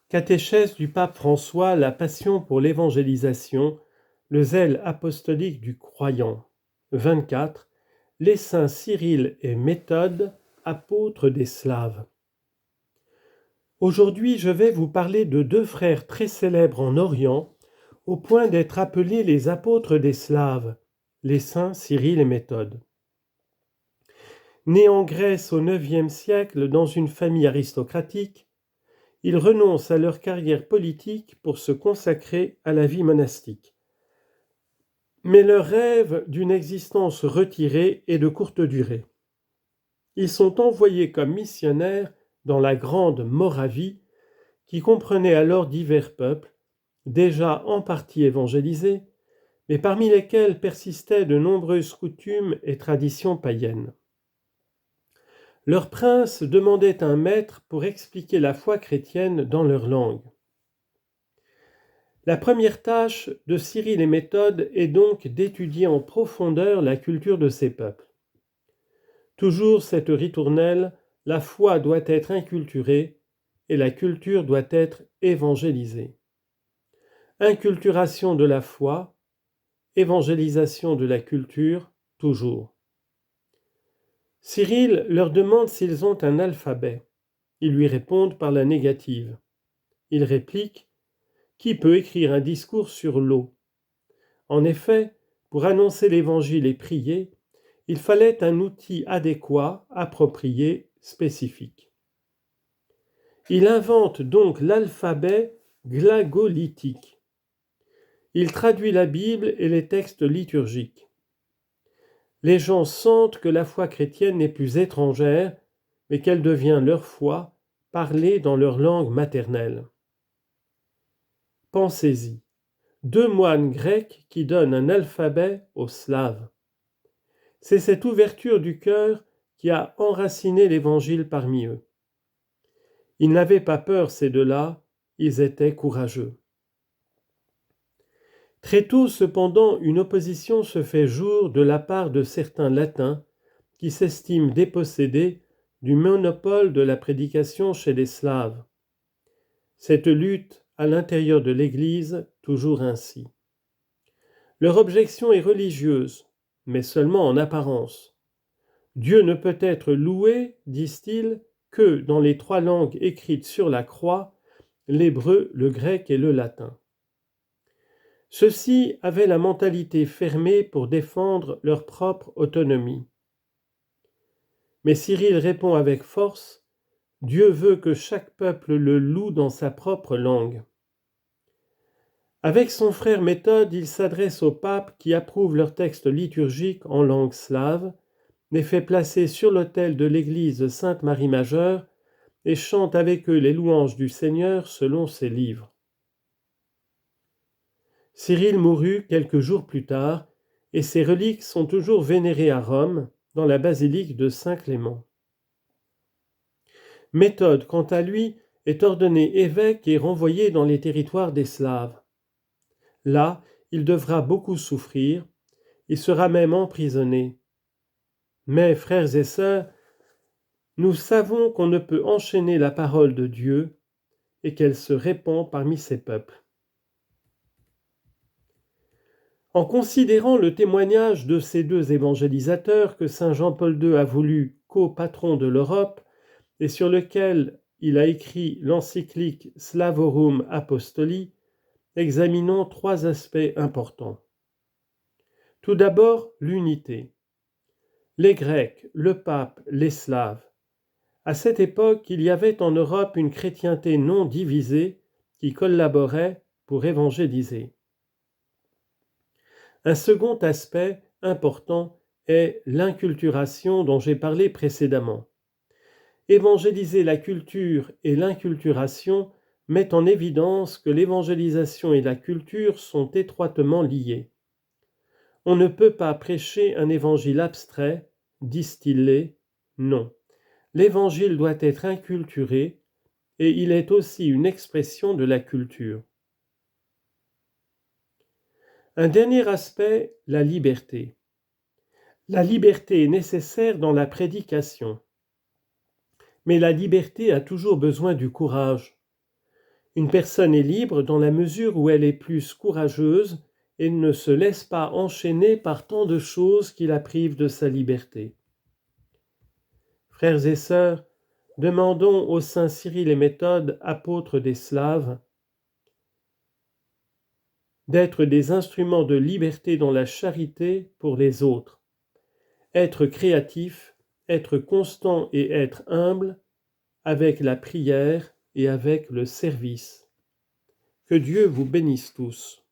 Catéchèse du pape François, la passion pour l'évangélisation, le zèle apostolique du croyant. 24. Les saints Cyril et Méthode, apôtres des Slaves. Aujourd'hui, je vais vous parler de deux frères très célèbres en Orient, au point d'être appelés les apôtres des Slaves, les saints Cyril et Méthode. Nés en Grèce au IXe siècle dans une famille aristocratique, ils renoncent à leur carrière politique pour se consacrer à la vie monastique. Mais leur rêve d'une existence retirée est de courte durée. Ils sont envoyés comme missionnaires dans la Grande Moravie, qui comprenait alors divers peuples, déjà en partie évangélisés, mais parmi lesquels persistaient de nombreuses coutumes et traditions païennes. Leur prince demandait un maître pour expliquer la foi chrétienne dans leur langue. La première tâche de Cyril et Méthode est donc d'étudier en profondeur la culture de ces peuples. Toujours cette ritournelle, la foi doit être inculturée et la culture doit être évangélisée. Inculturation de la foi, évangélisation de la culture, toujours. Cyril leur demande s'ils ont un alphabet. Ils lui répondent par la négative. Il réplique : qui peut écrire un discours sur l'eau ? En effet, pour annoncer l'évangile et prier, il fallait un outil adéquat, approprié, spécifique. Il invente donc l'alphabet glagolitique. Il traduit la Bible et les textes liturgiques. Les gens sentent que la foi chrétienne n'est plus étrangère, mais qu'elle devient leur foi, parlée dans leur langue maternelle. Pensez-y. Deux moines grecs qui donnent un alphabet aux Slaves. C'est cette ouverture du cœur qui a enraciné l'Évangile parmi eux. Ils n'avaient pas peur, ces deux-là, ils étaient courageux. Très tôt, cependant, une opposition se fait jour de la part de certains latins qui s'estiment dépossédés du monopole de la prédication chez les Slaves. Cette lutte à l'intérieur de l'Église, toujours ainsi. Leur objection est religieuse, mais seulement en apparence. Dieu ne peut être loué, disent-ils, que dans les trois langues écrites sur la croix, l'hébreu, le grec et le latin. Ceux-ci avaient la mentalité fermée pour défendre leur propre autonomie. Mais Cyril répond avec force : Dieu veut que chaque peuple le loue dans sa propre langue. Avec son frère Méthode, il s'adresse au pape qui approuve leurs textes liturgiques en langue slave, les fait placer sur l'autel de l'église Sainte-Marie Majeure et chante avec eux les louanges du Seigneur selon ses livres. Cyril mourut quelques jours plus tard et ses reliques sont toujours vénérées à Rome, dans la basilique de Saint-Clément. Méthode, quant à lui, est ordonné évêque et renvoyé dans les territoires des Slaves. Là, il devra beaucoup souffrir, il sera même emprisonné. Mais, frères et sœurs, nous savons qu'on ne peut enchaîner la parole de Dieu et qu'elle se répand parmi ses peuples. En considérant le témoignage de ces deux évangélisateurs que saint Jean-Paul II a voulu co-patron de l'Europe et sur lequel il a écrit l'encyclique Slavorum Apostoli, examinons trois aspects importants. Tout d'abord, l'unité. Les Grecs, le pape, les Slaves. À cette époque, il y avait en Europe une chrétienté non divisée qui collaborait pour évangéliser. Un second aspect important est l'inculturation dont j'ai parlé précédemment. Évangéliser la culture et l'inculturation mettent en évidence que l'évangélisation et la culture sont étroitement liées. On ne peut pas prêcher un évangile abstrait, distillé, non. L'évangile doit être inculturé et il est aussi une expression de la culture. Un dernier aspect, la liberté. La liberté est nécessaire dans la prédication. Mais la liberté a toujours besoin du courage. Une personne est libre dans la mesure où elle est plus courageuse et ne se laisse pas enchaîner par tant de choses qui la privent de sa liberté. Frères et sœurs, demandons au saint Cyril et Méthode, apôtre des Slaves, d'être des instruments de liberté dans la charité pour les autres. Être créatif, être constant et être humble avec la prière et avec le service. Que Dieu vous bénisse tous.